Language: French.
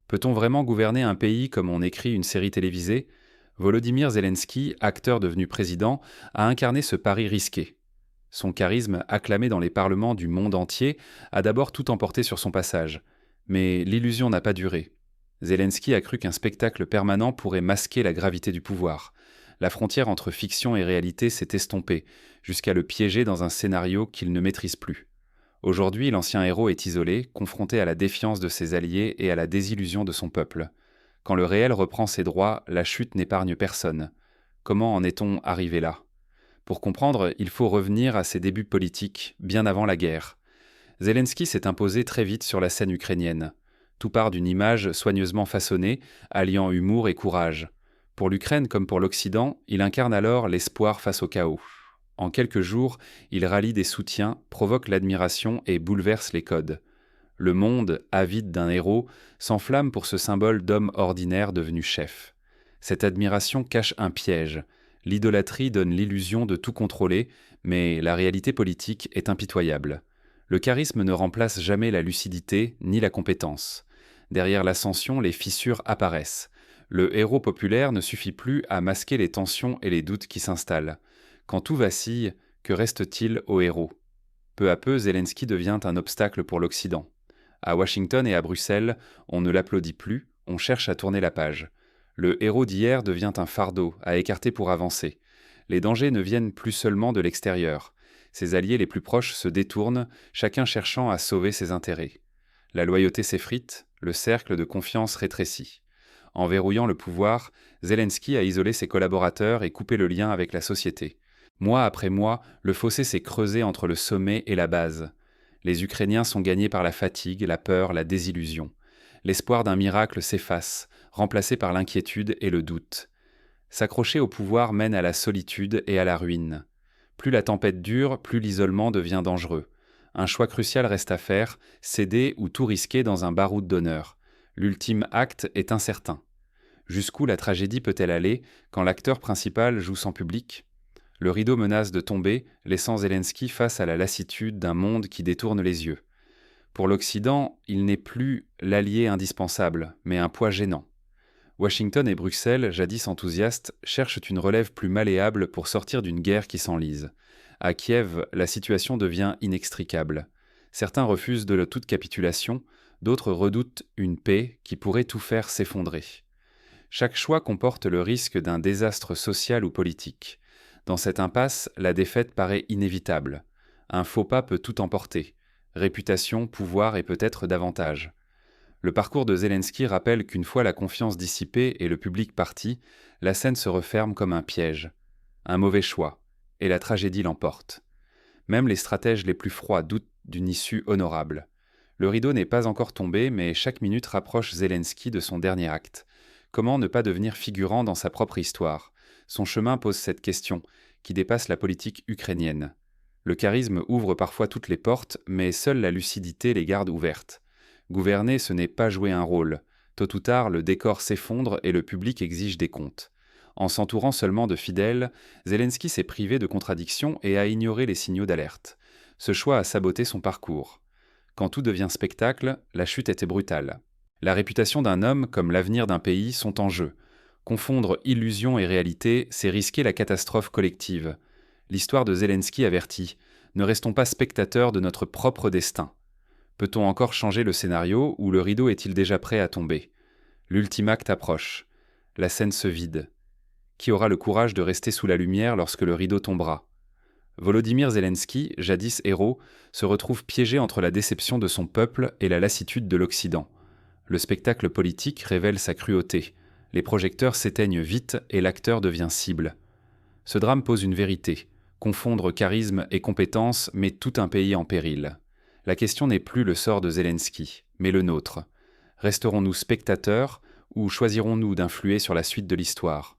Peut-on vraiment gouverner un pays comme on écrit une série télévisée? Volodymyr Zelensky, acteur devenu président, a incarné ce pari risqué. Son charisme, acclamé dans les parlements du monde entier, a d'abord tout emporté sur son passage. Mais l'illusion n'a pas duré. Zelensky a cru qu'un spectacle permanent pourrait masquer la gravité du pouvoir. La frontière entre fiction et réalité s'est estompée, jusqu'à le piéger dans un scénario qu'il ne maîtrise plus. Aujourd'hui, l'ancien héros est isolé, confronté à la défiance de ses alliés et à la désillusion de son peuple. Quand le réel reprend ses droits, la chute n'épargne personne. Comment en est-on arrivé là? Pour comprendre, il faut revenir à ses débuts politiques, bien avant la guerre. Zelensky s'est imposé très vite sur la scène ukrainienne. Tout part d'une image soigneusement façonnée, alliant humour et courage. Pour l'Ukraine comme pour l'Occident, il incarne alors l'espoir face au chaos. En quelques jours, il rallie des soutiens, provoque l'admiration et bouleverse les codes. Le monde, avide d'un héros, s'enflamme pour ce symbole d'homme ordinaire devenu chef. Cette admiration cache un piège. L'idolâtrie donne l'illusion de tout contrôler, mais la réalité politique est impitoyable. Le charisme ne remplace jamais la lucidité ni la compétence. Derrière l'ascension, les fissures apparaissent. Le héros populaire ne suffit plus à masquer les tensions et les doutes qui s'installent. Quand tout vacille, que reste-t-il au héros? Peu à peu, Zelensky devient un obstacle pour l'Occident. À Washington et à Bruxelles, on ne l'applaudit plus, on cherche à tourner la page. Le héros d'hier devient un fardeau à écarter pour avancer. Les dangers ne viennent plus seulement de l'extérieur. Ses alliés les plus proches se détournent, chacun cherchant à sauver ses intérêts. La loyauté s'effrite, le cercle de confiance rétrécit. En verrouillant le pouvoir, Zelensky a isolé ses collaborateurs et coupé le lien avec la société. Mois après mois, le fossé s'est creusé entre le sommet et la base. Les Ukrainiens sont gagnés par la fatigue, la peur, la désillusion. L'espoir d'un miracle s'efface, remplacé par l'inquiétude et le doute. S'accrocher au pouvoir mène à la solitude et à la ruine. Plus la tempête dure, plus l'isolement devient dangereux. Un choix crucial reste à faire, céder ou tout risquer dans un baroud d'honneur. L'ultime acte est incertain. Jusqu'où la tragédie peut-elle aller quand l'acteur principal joue sans public? Le rideau menace de tomber, laissant Zelensky face à la lassitude d'un monde qui détourne les yeux. Pour l'Occident, il n'est plus l'allié indispensable, mais un poids gênant. Washington et Bruxelles, jadis enthousiastes, cherchent une relève plus malléable pour sortir d'une guerre qui s'enlise. À Kiev, la situation devient inextricable. Certains refusent de toute capitulation, d'autres redoutent une paix qui pourrait tout faire s'effondrer. Chaque choix comporte le risque d'un désastre social ou politique. Dans cette impasse, la défaite paraît inévitable. Un faux pas peut tout emporter. Réputation, pouvoir et peut-être davantage. Le parcours de Zelensky rappelle qu'une fois la confiance dissipée et le public parti, la scène se referme comme un piège. Un mauvais choix, et la tragédie l'emporte. Même les stratèges les plus froids doutent d'une issue honorable. Le rideau n'est pas encore tombé, mais chaque minute rapproche Zelensky de son dernier acte. Comment ne pas devenir figurant dans sa propre histoire? Son chemin pose cette question, qui dépasse la politique ukrainienne. Le charisme ouvre parfois toutes les portes, mais seule la lucidité les garde ouvertes. Gouverner, ce n'est pas jouer un rôle. Tôt ou tard, le décor s'effondre et le public exige des comptes. En s'entourant seulement de fidèles, Zelensky s'est privé de contradictions et a ignoré les signaux d'alerte. Ce choix a saboté son parcours. Quand tout devient spectacle, la chute était brutale. La réputation d'un homme comme l'avenir d'un pays sont en jeu. Confondre illusion et réalité, c'est risquer la catastrophe collective. L'histoire de Zelensky avertit « Ne restons pas spectateurs de notre propre destin ». Peut-on encore changer le scénario ou le rideau est-il déjà prêt à tomber? L'ultime acte approche. La scène se vide. Qui aura le courage de rester sous la lumière lorsque le rideau tombera? Volodymyr Zelensky, jadis héros, se retrouve piégé entre la déception de son peuple et la lassitude de l'Occident. Le spectacle politique révèle sa cruauté. Les projecteurs s'éteignent vite et l'acteur devient cible. Ce drame pose une vérité. Confondre charisme et compétence met tout un pays en péril. La question n'est plus le sort de Zelensky, mais le nôtre. Resterons-nous spectateurs ou choisirons-nous d'influer sur la suite de l'histoire?